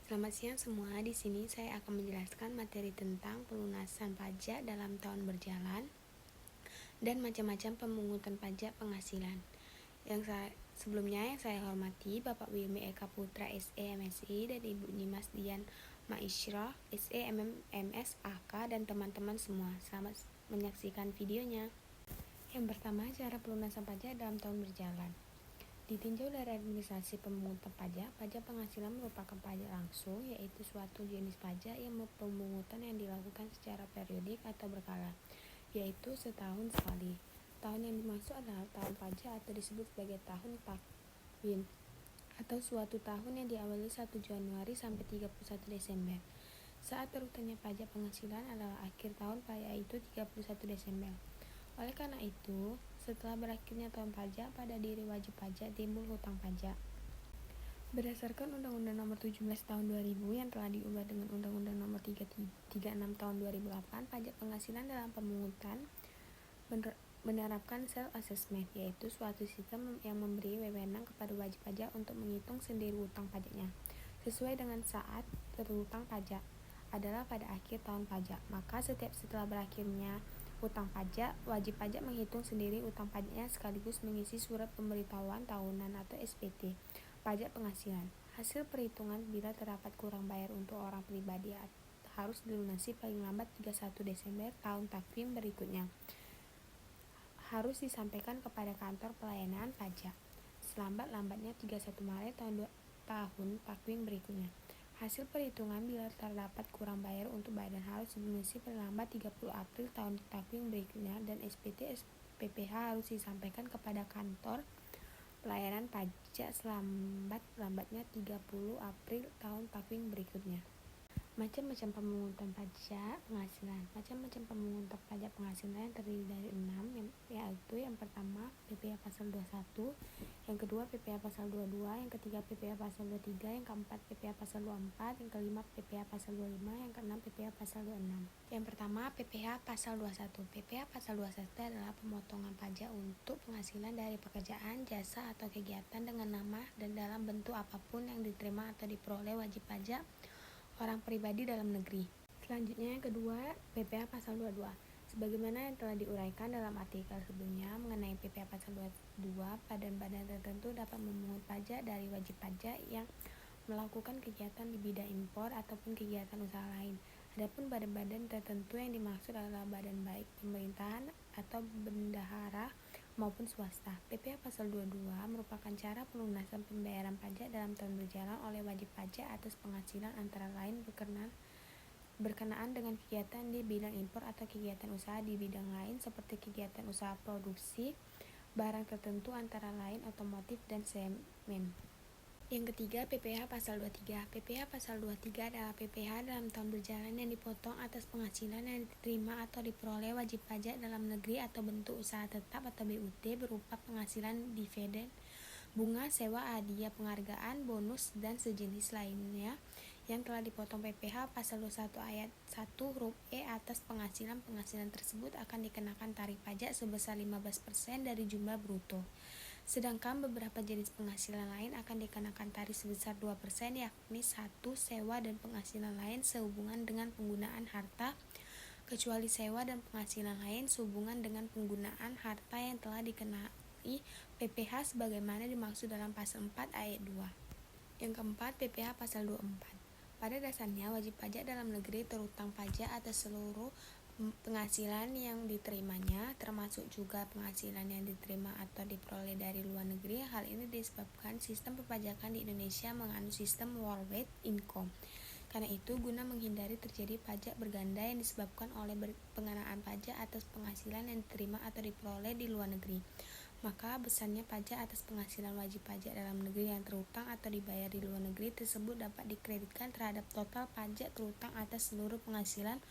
Selamat siang semua. Di sini saya akan menjelaskan materi tentang pelunasan pajak dalam tahun berjalan dan macam-macam pemungutan pajak penghasilan. Sebelumnya yang saya hormati Bapak Wilmy Eka Putra SE MSI dan Ibu Nimas Dian Maisroh SE MMS AK dan teman-teman semua. Selamat menyaksikan videonya. Yang pertama, cara pelunasan pajak dalam tahun berjalan. Ditinjau dari administrasi pemungutan pajak, pajak penghasilan merupakan pajak langsung, yaitu suatu jenis pajak yang pemungutan yang dilakukan secara periodik atau berkala, yaitu setahun sekali. Tahun yang dimaksud adalah tahun pajak atau disebut sebagai tahun takwin, atau suatu tahun yang diawali 1 Januari sampai 31 Desember. Saat terutangnya pajak penghasilan adalah akhir tahun pajak itu 31 Desember. Oleh karena itu, setelah berakhirnya tahun pajak, pada diri wajib pajak timbul hutang pajak. Berdasarkan Undang-Undang Nomor 17 Tahun 2000 yang telah diubah dengan Undang-Undang Nomor 36 Tahun 2008, pajak penghasilan dalam pemungutan menerapkan self-assessment, yaitu suatu sistem yang memberi wewenang kepada wajib pajak untuk menghitung sendiri hutang pajaknya, sesuai dengan saat terhutang pajak adalah pada akhir tahun pajak. Maka setelah berakhirnya hutang pajak, wajib pajak menghitung sendiri hutang pajaknya sekaligus mengisi surat pemberitahuan tahunan atau SPT pajak penghasilan. Hasil perhitungan bila terdapat kurang bayar untuk orang pribadi harus dilunasi paling lambat 31 Desember tahun takwim berikutnya. Harus disampaikan kepada kantor pelayanan pajak selambat-lambatnya 31 Maret tahun takwim berikutnya. Hasil perhitungan bila terdapat kurang bayar untuk badan harus dilunasi paling lambat 30 April tahun takwim berikutnya, dan SPT PPH harus disampaikan kepada kantor pelayanan pajak selambat-lambatnya 30 April tahun takwim berikutnya. Macam-macam pemungutan pajak penghasilan. Macam-macam pemungutan pajak penghasilan yang terdiri dari 6, yaitu yang pertama PPh pasal 21, yang kedua PPh pasal 22, yang ketiga PPh pasal 23, yang keempat PPh pasal 24, yang kelima PPh pasal 25, yang keenam PPh pasal 26. Yang pertama PPh pasal 21. PPh pasal 21 adalah pemotongan pajak untuk penghasilan dari pekerjaan, jasa atau kegiatan dengan nama dan dalam bentuk apapun yang diterima atau diperoleh wajib pajak orang pribadi dalam negeri. Selanjutnya yang kedua, PPh pasal 22. Sebagaimana yang telah diuraikan dalam artikel sebelumnya mengenai PPh pasal 22, badan-badan tertentu dapat memungut pajak dari wajib pajak yang melakukan kegiatan di bidang impor ataupun kegiatan usaha lain. Adapun badan-badan tertentu yang dimaksud adalah badan baik pemerintahan atau bendahara maupun swasta. PPh pasal 22 merupakan cara pelunasan pembayaran pajak dalam tahun berjalan oleh wajib pajak atas penghasilan antara lain berkenaan dengan kegiatan di bidang impor atau kegiatan usaha di bidang lain seperti kegiatan usaha produksi barang tertentu antara lain otomotif dan semen. Yang ketiga, PPh pasal 23. PPh pasal 23 adalah PPh dalam tahun berjalan yang dipotong atas penghasilan yang diterima atau diperoleh wajib pajak dalam negeri atau bentuk usaha tetap atau BUT berupa penghasilan dividen, bunga, sewa, hadiah penghargaan, bonus, dan sejenis lainnya yang telah dipotong. PPh pasal 21 ayat 1 huruf E atas penghasilan tersebut akan dikenakan tarif pajak sebesar 15% dari jumlah bruto. Sedangkan beberapa jenis penghasilan lain akan dikenakan tarif sebesar 2%, yakni 1. Sewa dan penghasilan lain sehubungan dengan penggunaan harta, kecuali sewa dan penghasilan lain sehubungan dengan penggunaan harta yang telah dikenai PPh sebagaimana dimaksud dalam pasal 4 ayat 2. Yang keempat, PPh pasal 24. Pada dasarnya, wajib pajak dalam negeri terhutang pajak atas seluruh penghasilan yang diterimanya, termasuk juga penghasilan yang diterima atau diperoleh dari luar negeri. Hal ini disebabkan sistem perpajakan di Indonesia menganut sistem worldwide income. Karena itu, guna menghindari terjadi pajak berganda yang disebabkan oleh pengenaan pajak atas penghasilan yang diterima atau diperoleh di luar negeri, maka besarnya pajak atas penghasilan wajib pajak dalam negeri yang terhutang atau dibayar di luar negeri tersebut dapat dikreditkan terhadap total pajak terhutang atas seluruh penghasilan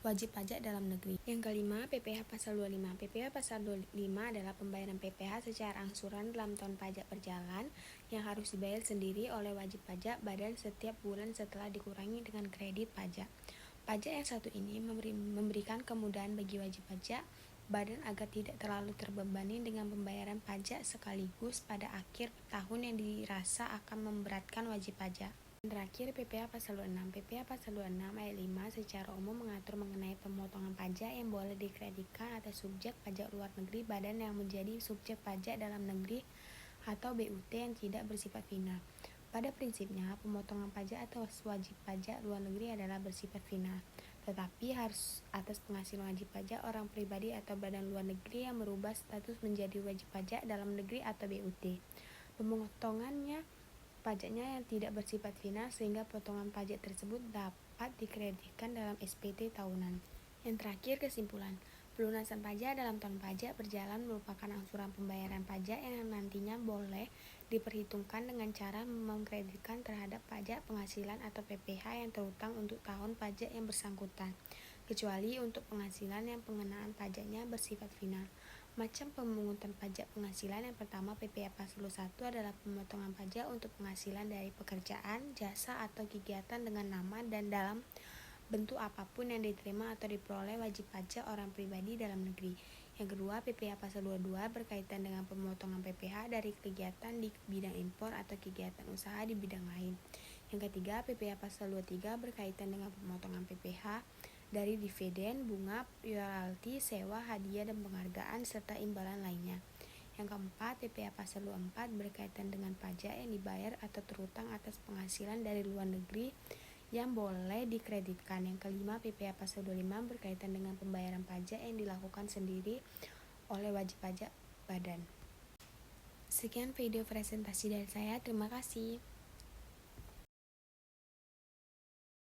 wajib pajak dalam negeri. Yang kelima, PPh pasal 25. PPh pasal 25 adalah pembayaran PPh secara angsuran dalam tahun pajak berjalan yang harus dibayar sendiri oleh wajib pajak badan setiap bulan setelah dikurangi dengan kredit pajak. Pajak yang satu ini memberikan kemudahan bagi wajib pajak badan agar tidak terlalu terbebani dengan pembayaran pajak sekaligus pada akhir tahun yang dirasa akan memberatkan wajib pajak. Yang terakhir, PPh Pasal 26. PPh Pasal 26 ayat 5 secara umum mengatur mengenai pemotongan pajak yang boleh dikreditkan atas subjek pajak luar negeri badan yang menjadi subjek pajak dalam negeri atau BUT yang tidak bersifat final. Pada prinsipnya, pemotongan pajak atas wajib pajak luar negeri adalah bersifat final, tetapi harus atas penghasilan wajib pajak orang pribadi atau badan luar negeri yang merubah status menjadi wajib pajak dalam negeri atau BUT. Pemotongannya pajaknya yang tidak bersifat final sehingga potongan pajak tersebut dapat dikreditkan dalam SPT tahunan. Yang terakhir, kesimpulan. Pelunasan pajak dalam tahun pajak berjalan merupakan angsuran pembayaran pajak yang nantinya boleh diperhitungkan dengan cara mengkreditkan terhadap pajak penghasilan atau PPh yang terutang untuk tahun pajak yang bersangkutan, kecuali untuk penghasilan yang pengenaan pajaknya bersifat final. Macam pemungutan pajak penghasilan yang pertama PPh Pasal 1 adalah pemotongan pajak untuk penghasilan dari pekerjaan, jasa, atau kegiatan dengan nama dan dalam bentuk apapun yang diterima atau diperoleh wajib pajak orang pribadi dalam negeri. Yang kedua, PPh Pasal 22 berkaitan dengan pemotongan PPh dari kegiatan di bidang impor atau kegiatan usaha di bidang lain. Yang ketiga, PPh Pasal 23 berkaitan dengan pemotongan PPh dari dividen, bunga, royalti, sewa, hadiah, dan penghargaan, serta imbalan lainnya. Yang keempat, PPh Pasal 24 berkaitan dengan pajak yang dibayar atau terutang atas penghasilan dari luar negeri yang boleh dikreditkan. Yang kelima, PPh Pasal 25 berkaitan dengan pembayaran pajak yang dilakukan sendiri oleh wajib pajak badan. Sekian video presentasi dari saya, terima kasih.